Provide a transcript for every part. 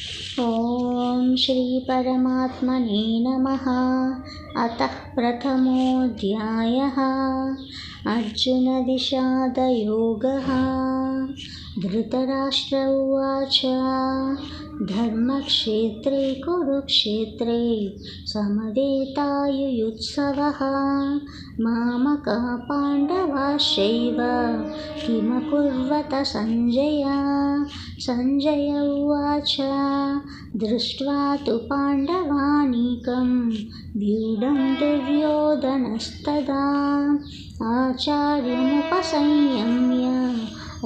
ॐ श्री परमात्मने नमः। अतः प्रथमोऽध्यायः अर्जुनविषादयोगः। धृतराष्ट्र उवाच धर्मक्षेत्रे कुरुक्षेत्रे समवेतायुयुत्सवः मामकाः पाण्डवाश्चैव किमकुर्वत सञ्जय। सञ्जय उवाच दृष्ट्वा तु पाण्डवानीकं व्यूढं दुर्योधनस्तदा आचार्यमुपसंयम्य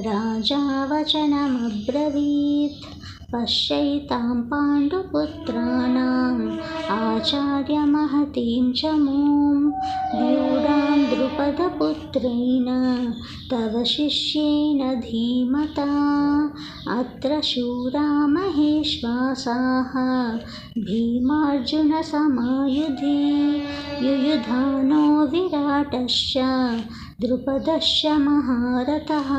राजा वचनमब्रवीत् पश्यैतां पाण्डुपुत्राणाम् आचार्यमहतीं च मूं व्यूढां द्रुपदपुत्रेण तव शिष्येन धीमता अत्र शूरा महेश्वासाः भीमार्जुनसमायुधि युयुधानो विराटश्च द्रुपदश्च महारथः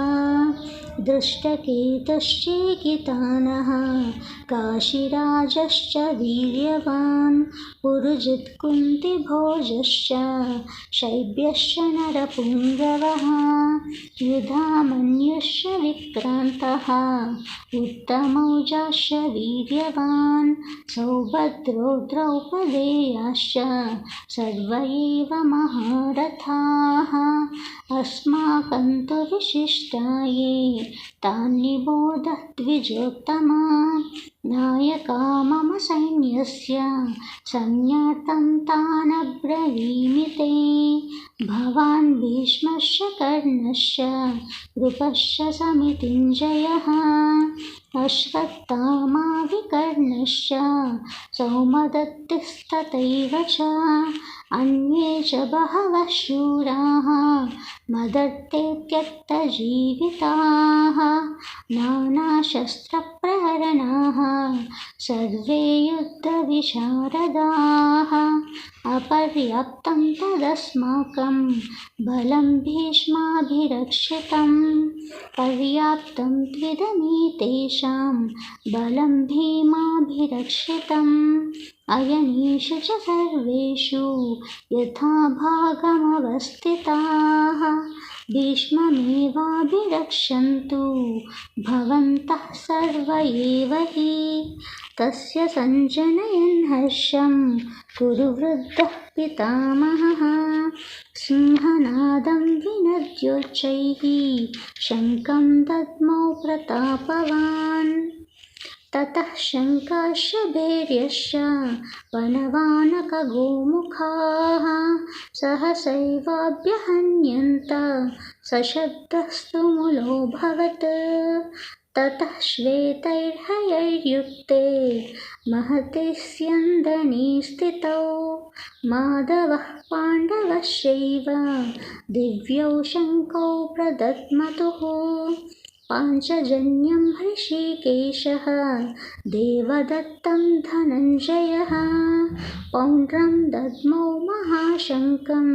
दृष्टकेतुश्चेकितानः काशीराजश्च वीर्यवान् पुरुजित्कुन्तिभोजश्च शैब्यश्च नरपुङ्गवः युधामन्युश्च विक्रान्तः उत्तमौजाश्च वीर्यवान् सौभद्रो द्रौपदेयाश्च सर्व एव महारथाः अस्माकं तु विशिष्टाये तान्निबोध द्विजोत्तमा नायका मम सैन्यस्य संज्ञातं तानब्रवीमि ते भवान् भीष्मश्च कर्णश्च कृपश्च समितिञ्जयः अश्वत्थामा विकर्णश्च सौमदत्तिस्तथैव च अन्ये च बहवः शूराः मदर्थे त्यक्तजीविताः नानाशस्त्रप्रहरणाः सर्वे युद्धविशारदाः अपर्याप्तं तदस्माकं बलं भीष्माभिरक्षितं पर्याप्तं त्विदमेतेषां बलं भीमाभिरक्षितम् अयनेषु च सर्वेषु यथा भागमवस्थिताः भीष्ममेवाभिरक्षन्तु भवन्तः सर्व एव हि तस्य सञ्जनयन् हर्षं कुरु वृद्धः पितामहः सिंहनादं विनद्योच्चैः शङ्खं दद्मौ प्रतापवान् ततः शङ्खाश्च भैर्यश्च वनवानकगोमुखाः सहसैवाभ्यहन्यन्त सशब्दस्तु मुलोऽभवत् ततः श्वेतैर्हयैर्युक्ते महते स्यन्दने स्थितौ माधवः पाण्डवश्चैव दिव्यौ शङ्खौ प्रदद्मतुः पाञ्चजन्यं हृषीकेशः देवदत्तं धनञ्जयः पौण्ड्रं दद्मौ महाशङ्खं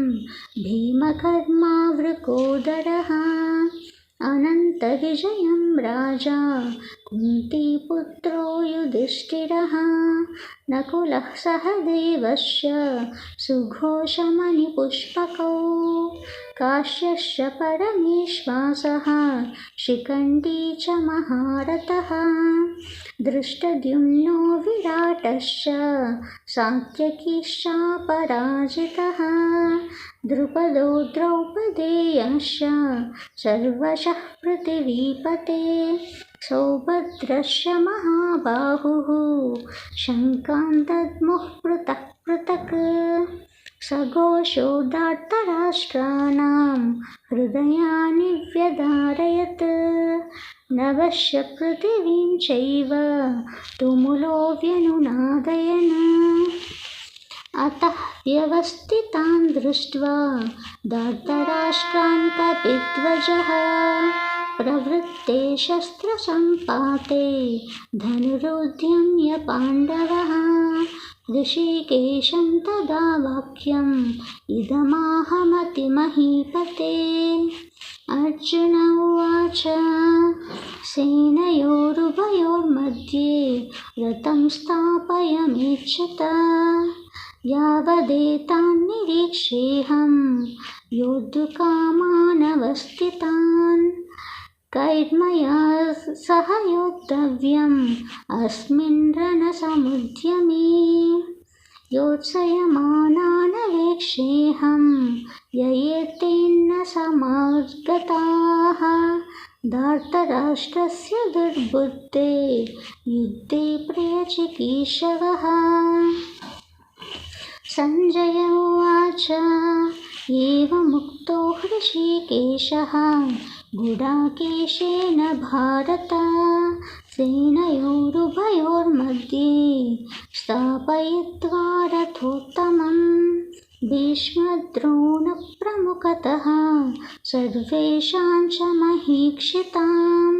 भीमकर्मा वृकोदरः अनन्तविजयं राजा कुन्तीपुत्रो युधिष्ठिरः नकुलः सहदेवश्च सुघोषमणिपुष्पकौ काश्यश्च परमेश्वासः शिखण्डी च महारथः दृष्टद्युम्नो विराटश्च सात्यकीश्चापराजितः द्रुपदो द्रौपदेयश्च सर्वशः पृथिवीपते सौभद्रश्च महाबाहुः शङ्खान् दद्मुः पृथक् पृथक् सघोषो धार्तराष्ट्राणां हृदयानि व्यधारयत् नभश्च पृथिवीं चैव तुमुलो व्यनुनादयन् अतः व्यवस्थितान् दृष्ट्वा धार्तराष्ट्रान् कपिध्वजः प्रवृत्ते शस्त्रसम्पाते धनुरुद्यम्य पाण्डवः ऋषिकेशं तदा वाक्यम् इदमाहमतिमहीपते अर्जुन उवाच सेनयोरुभयोर्मध्ये रतं स्थापयमेच्छत यावदेतान्निरीक्षेऽहं योद्धुकामानवस्थितान् कैर्मया सह योद्धव्यम् अस्मिन् रणसमुद्यमे योत्सयमानानवेक्षेऽहं ययेतेन्न समागताः धार्तराष्ट्रस्य दुर्बुद्धे युद्धे प्रियचिकीर्षवः। सञ्जय उवाच एवमुक्तो हृषीकेशः गुडाकेशेन भारत सेनयोरुभयोर्मध्ये स्थापयित्वा रथोत्तमम् भीष्मद्रोणप्रमुखतः सर्वेषां च महीक्षिताम्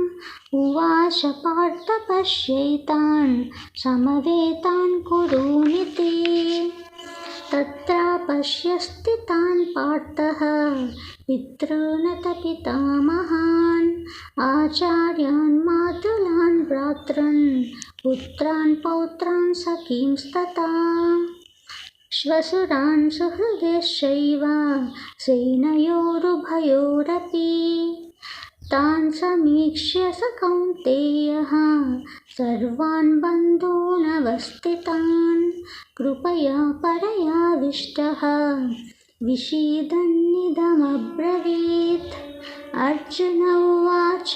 उवाच पार्थ पश्यैतान् समवेतान् कुरूनिति तत्र पश्यस्थितान् पार्थः पितॄनथ पितामहान् आचार्यान् मातुलान् भ्रातॄन् पुत्रान् पौत्रान् सखींस्तथा श्वशुरान् सुहृदश्चैव सेनयोरुभयोरपि तान् समीक्ष्य स कौन्तेयः सर्वान् बन्धूनवस्थितान् कृपया परयाविष्टः विषीदन्निदमब्रवीत्। अर्जुन उवाच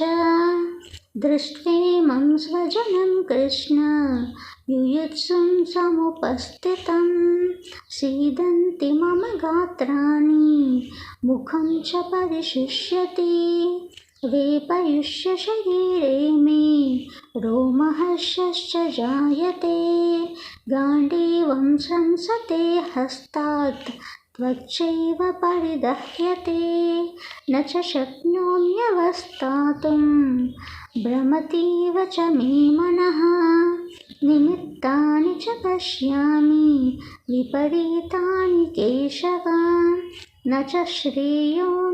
दृष्ट्वेमं स्वजनं कृष्ण युयुत्सुं समुपस्थितं सीदन्ति मम गात्राणि मुखं च परिशुष्यति वेपयुष्य शरीरे मे रोमहर्षश्च जायते गाण्डीवं संसते हस्तात् त्वच्चैव परिदह्यते न च शक्नोम्यवस्थातुं भ्रमतीव च मे मनः निमित्तानि च पश्यामि विपरीतानि केशव न च श्रेयोनुपश्यामि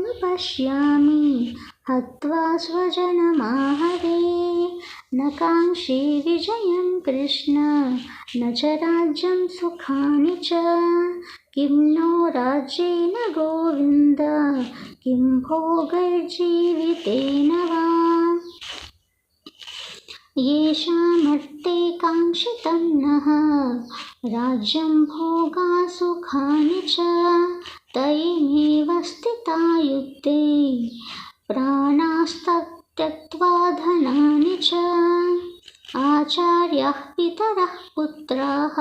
हत्वा स्वजनमाहवे न काङ्क्षे विजयं कृष्ण न च राज्यं सुखानि च किं नो राज्येन गोविन्द किं भोगैर्जीवितेन वा येषामर्थे काङ्क्षितं नः राज्यं भोगा सुखानि च तैमेव स्थिता युद्धे प्राणास्तत्यक्त्वा धनानि च आचार्याः पितरः पुत्राः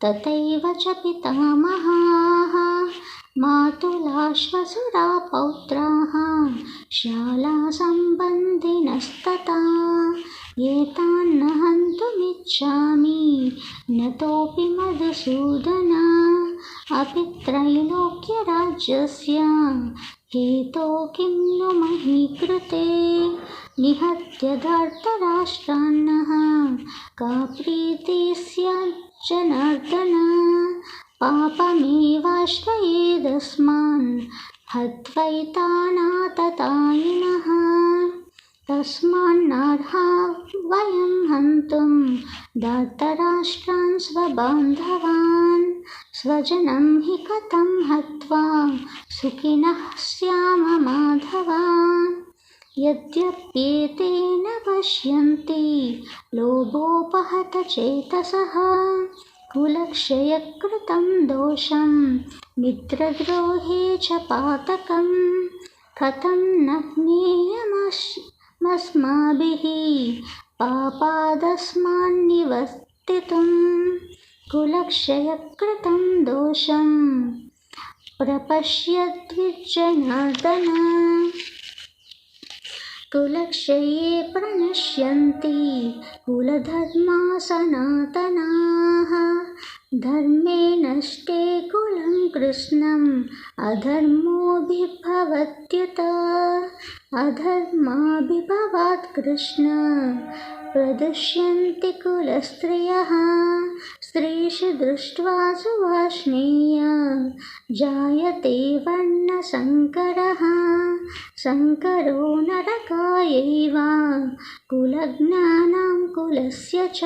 तथैव च पितामहाः मातुला श्वशुरा पौत्राः शालासम्बन्धिनस्तथा एतान्न हन्तुमिच्छामि न तोऽपि मधुसूदन अपि त्रैलोक्यराज्यस्य हेतो किं नु मही कृते निहत्य धार्तराष्ट्रान्नः का प्रीतिः स्यात् जनार्दन पापमेवाश्रयेदस्मान् हत्वैतानाततायिनः तस्मान्नार्हा वयं हन्तुं धार्तराष्ट्रान् स्वबान्धवान् स्वजनं हि कथं हत्वा सुखिनः स्याम माधव यद्यप्येतेन पश्यन्ति लोभोपहत चेतसः कुलक्षयकृतं दोषं मित्रद्रोहे च पातकं कथं न ज्ञेयमस्माभिः पापादस्मान्निवर्तितुं कुलक्षयकृतं दोषं प्रपश्यद्विजनार्दन कुलक्षये प्रणश्यन्ति कुलधर्मा सनातनाः धर्मे नष्टे कुलं कृष्णम् अधर्मोऽभिभवत्युत अधर्माभिभवात् कृष्ण प्रदुष्यन्ति कुलस्त्रियः स्त्रीषु दृष्ट्वा सुवार्ष्णेय जायते वर्णसङ्करः संकरो नरकायैव कुलज्ञानां मनुकुलस्य च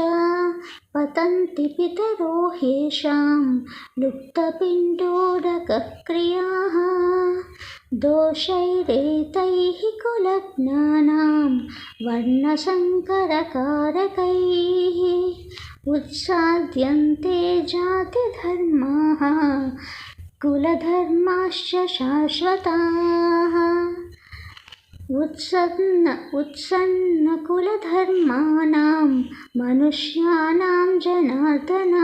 पतन्ति पितरो ह्येषां लुप्तपिण्डोदकक्रियाः दोषैरेतैः कुलज्ञानां वर्णसङ्करकारकैः उत्साद्यन्ते जातिधर्माः कुलधर्माश्च शाश्वताः उत्सन्नकुलधर्माणां मनुष्याणां जनार्दन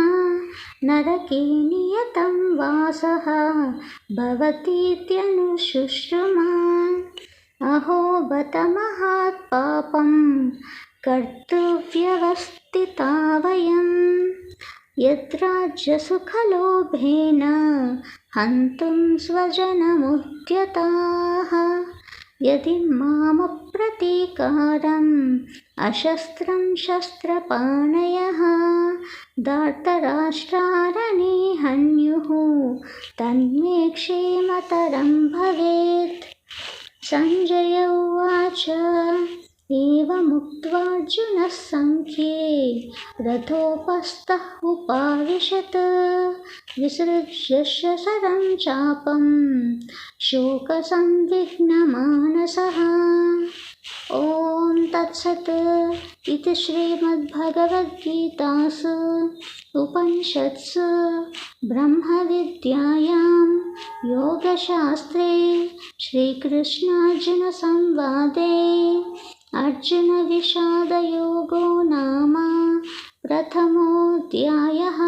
नरके नियतं वासः भवतीत्यनुशुश्रुमा अहो बत महात्पापं कर्तुव्यवस्थिता वयं यद्राज्यसुखलोभेन हन्तुं स्वजनमुद्यताः यदि मामप्रतीकारम् अशस्त्रं शस्त्रपाणयः धार्तराष्ट्रारणे हन्युः तन्मे क्षेमतरं भवेत्। संजय उवाच एवमुक्त्वार्जुनः संख्ये रथोपस्थः उपाविशत् विसृज्य शरं चापं शोकसंविघ्नमानसः। ॐ तत्सत् इति श्रीमद्भगवद्गीतासु उपनिषत्सु ब्रह्मविद्यायां योगशास्त्रे श्रीकृष्णार्जुनसंवादे अर्जुनविषादयोगो नाम प्रथमोऽध्यायः।